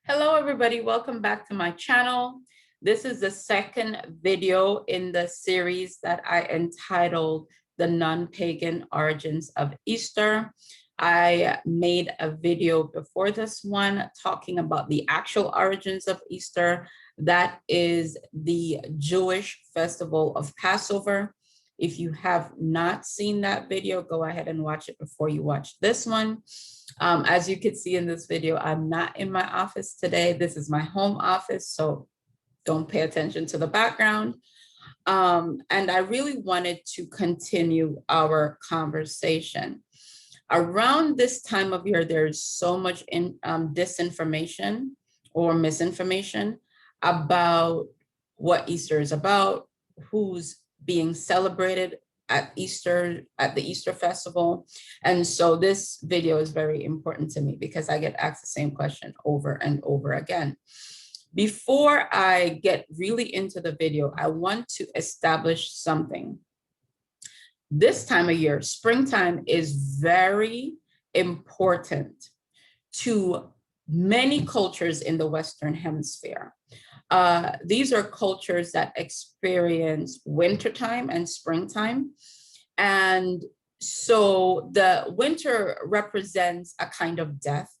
Hello, everybody. Welcome back to my channel. This is the second video in the series that I entitled The Non-Pagan Origins of Easter. I made a video before this one talking about the actual origins of Easter. That is the Jewish festival of Passover. If you have not seen that video, go ahead and watch it before you watch this one. As you can see in this video, I'm not in my office today. This is my home office, so don't pay attention to the background. And I really wanted to continue our conversation. Around this time of year, there's so much disinformation or misinformation about what Easter is about, who's being celebrated at Easter, at the Easter festival. And so this video is very important to me because I get asked the same question over and over again. Before I get really into the video, I want to establish something. This time of year, springtime, is very important to many cultures in the Western Hemisphere. These are cultures that experience wintertime and springtime. And so the winter represents a kind of death.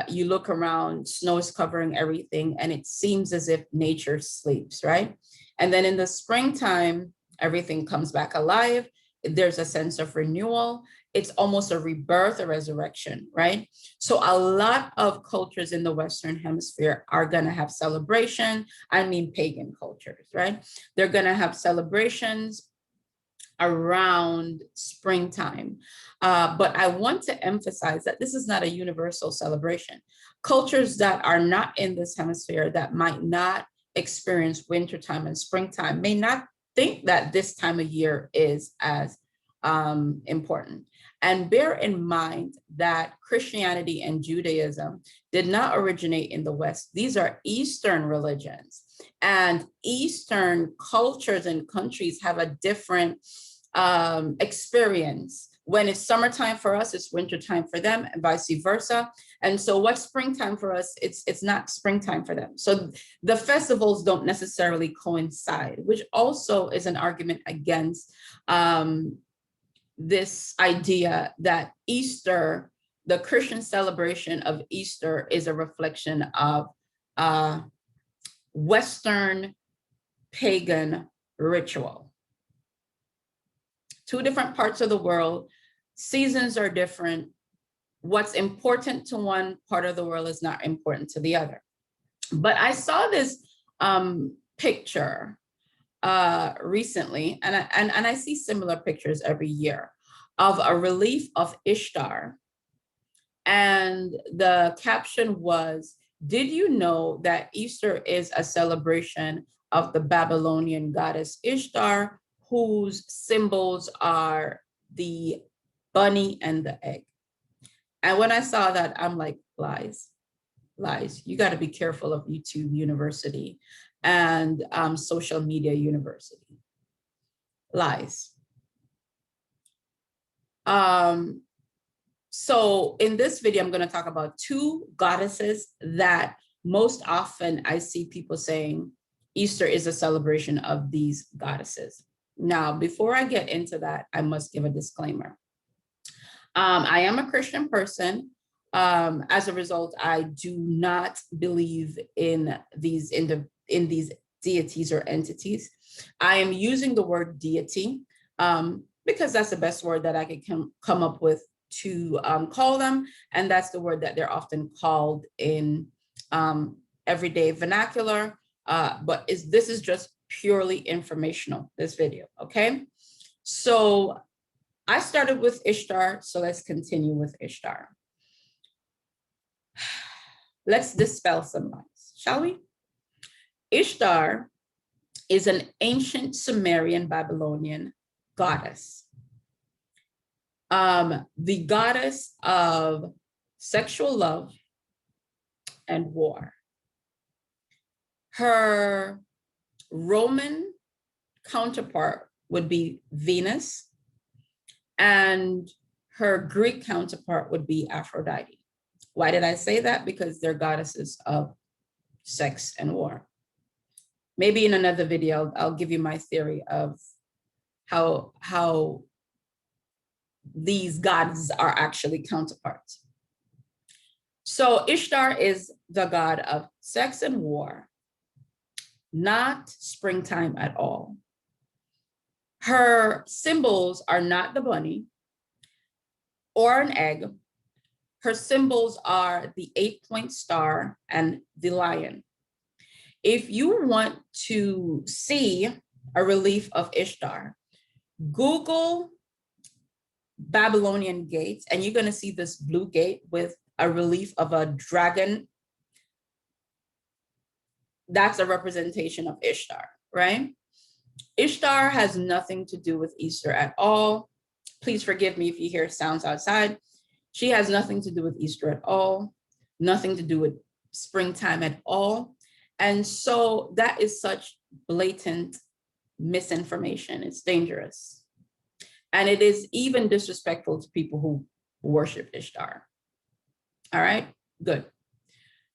You look around, snow is covering everything, and it seems as if nature sleeps, right? And then in the springtime, everything comes back alive. There's a sense of renewal. It's almost a rebirth, a resurrection, right? So a lot of cultures in the Western Hemisphere are going to have celebration. I mean, pagan cultures, right? They're going to have celebrations around springtime. But I want to emphasize that this is not a universal celebration. Cultures that are not in this hemisphere, that might not experience wintertime and springtime, may not think that this time of year is as important. And bear in mind that Christianity and Judaism did not originate in the West. These are Eastern religions, and Eastern cultures and countries have a different experience. When it's summertime for us, it's wintertime for them, and vice versa. And so what's springtime for us, it's not springtime for them. So the festivals don't necessarily coincide, which also is an argument against this idea that Easter, the Christian celebration of Easter, is a reflection of Western pagan ritual. Two different parts of the world, seasons are different. What's important to one part of the world is not important to the other. But I saw this picture recently, and I see similar pictures every year, of a relief of Ishtar. And the caption was, "Did you know that Easter is a celebration of the Babylonian goddess Ishtar, whose symbols are the bunny and the egg?" And when I saw that, I'm like, lies. You got to be careful of YouTube University and social media university. Lies. So in this video, I'm going to talk about two goddesses that most often I see people saying Easter is a celebration of these goddesses. Now, before I get into that, I must give a disclaimer. I am a Christian person. As a result, I do not believe in these deities or entities. I am using the word deity because that's the best word that I could come up with to call them. And that's the word that they're often called in everyday vernacular. But this is just purely informational, this video, okay? So I started with Ishtar, so let's continue with Ishtar. Let's dispel some lies, shall we? Ishtar is an ancient Sumerian Babylonian goddess. The goddess of sexual love and war. Her Roman counterpart would be Venus, and her Greek counterpart would be Aphrodite. Why did I say that? Because they're goddesses of sex and war. Maybe in another video, I'll give you my theory of how these gods are actually counterparts. So Ishtar is the god of sex and war, not springtime at all. Her symbols are not the bunny or an egg. Her symbols are the 8-point star and the lion. If you want to see a relief of Ishtar, Google Babylonian gates, and you're going to see this blue gate with a relief of a dragon. That's a representation of Ishtar, right? Ishtar has nothing to do with Easter at all. Please forgive me if you hear sounds outside. She has nothing to do with Easter at all, nothing to do with springtime at all. And so that is such blatant misinformation. It's dangerous. And it is even disrespectful to people who worship Ishtar. All right, good.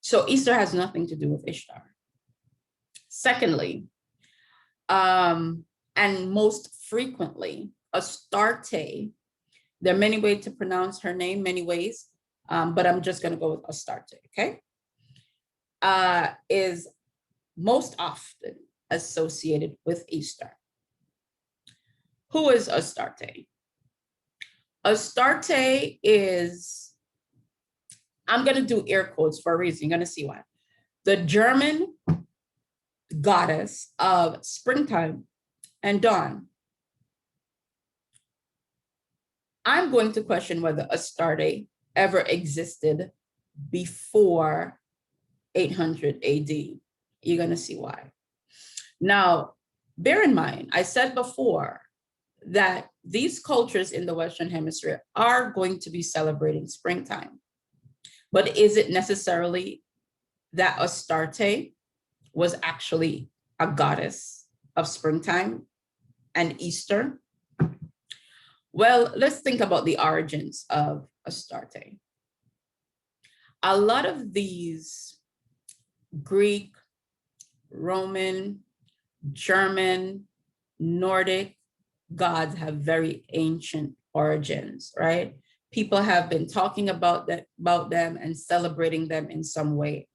So Easter has nothing to do with Ishtar. Secondly, and most frequently, Astarte, there are many ways to pronounce her name, many ways, but I'm just gonna go with Astarte, okay? Is most often associated with Easter. Who is Astarte? Astarte is, I'm gonna do air quotes for a reason, you're gonna see why. The German goddess of springtime and dawn. I'm going to question whether Astarte ever existed before 800 AD. You're gonna see why. Now, bear in mind, I said before that these cultures in the Western Hemisphere are going to be celebrating springtime. But is it necessarily that Astarte was actually a goddess of springtime and Easter? Well, let's think about the origins of Astarte. A lot of these Greek, Roman, German, Nordic gods have very ancient origins, right? People have been talking about them and celebrating them in some way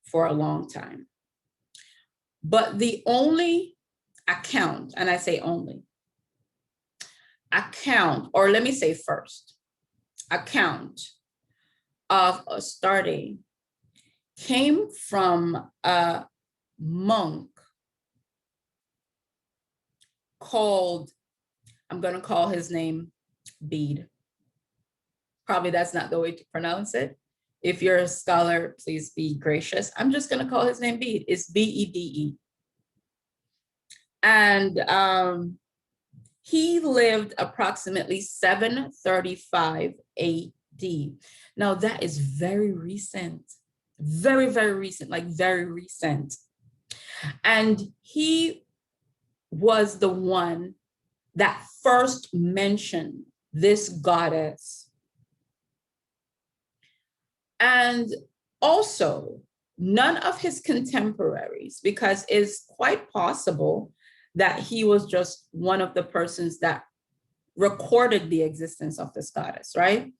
for a long time. But the only account, and I say only, account, or let me say first, account of Astarte came from a monk called, I'm going to call his name Bede. Probably that's not the way to pronounce it. If you're a scholar, please be gracious. I'm just going to call his name Bede. It's B-E-D-E. And he lived approximately 735 AD. Now that is very recent, very, very recent, like very recent. And he was the one that first mentioned this goddess. And also none of his contemporaries, because it's quite possible that he was just one of the persons that recorded the existence of this goddess, right?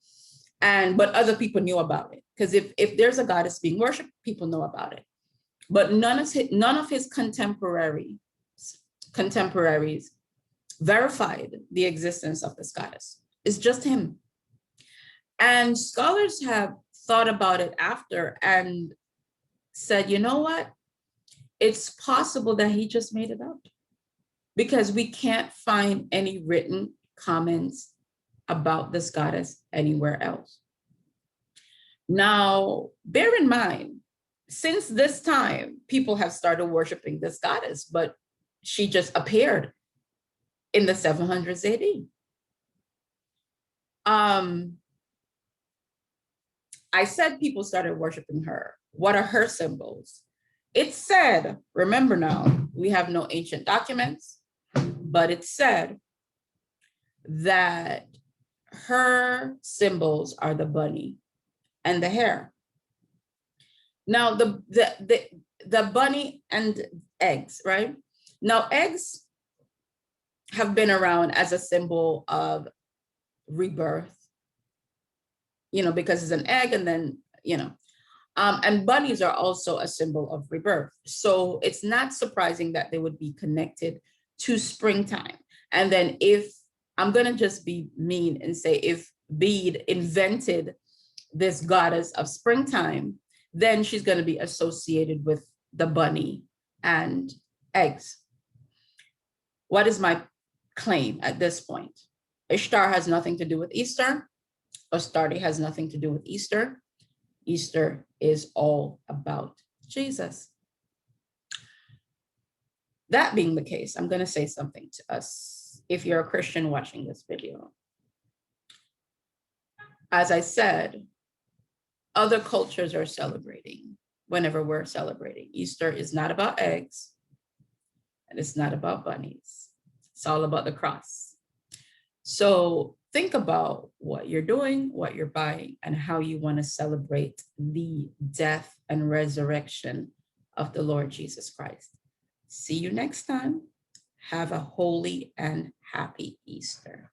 But other people knew about it, because if there's a goddess being worshipped, people know about it. But none of his contemporaries verified the existence of this goddess. It's just him. And scholars have thought about it after and said, you know what? It's possible that he just made it up, because we can't find any written comments about this goddess anywhere else. Now, bear in mind, since this time, people have started worshiping this goddess, but she just appeared in the 700s AD. I said people started worshiping her. What are her symbols? It said, remember now, we have no ancient documents, but it said that her symbols are the bunny and the hare. Now the bunny and eggs, right? Now eggs have been around as a symbol of rebirth, because it's an egg, and then, and bunnies are also a symbol of rebirth. So it's not surprising that they would be connected to springtime. And then if I'm going to just be mean and say, if Bede invented this goddess of springtime, then she's going to be associated with the bunny and eggs. What is my claim at this point? Ishtar has nothing to do with Easter. Astarte has nothing to do with Easter. Easter is all about Jesus. That being the case, I'm going to say something to us. If you're a Christian watching this video, as I said, other cultures are celebrating whenever we're celebrating. Easter is not about eggs, and it's not about bunnies. It's all about the cross. So think about what you're doing, what you're buying, and how you want to celebrate the death and resurrection of the Lord Jesus Christ. See you next time. Have a holy and happy Easter.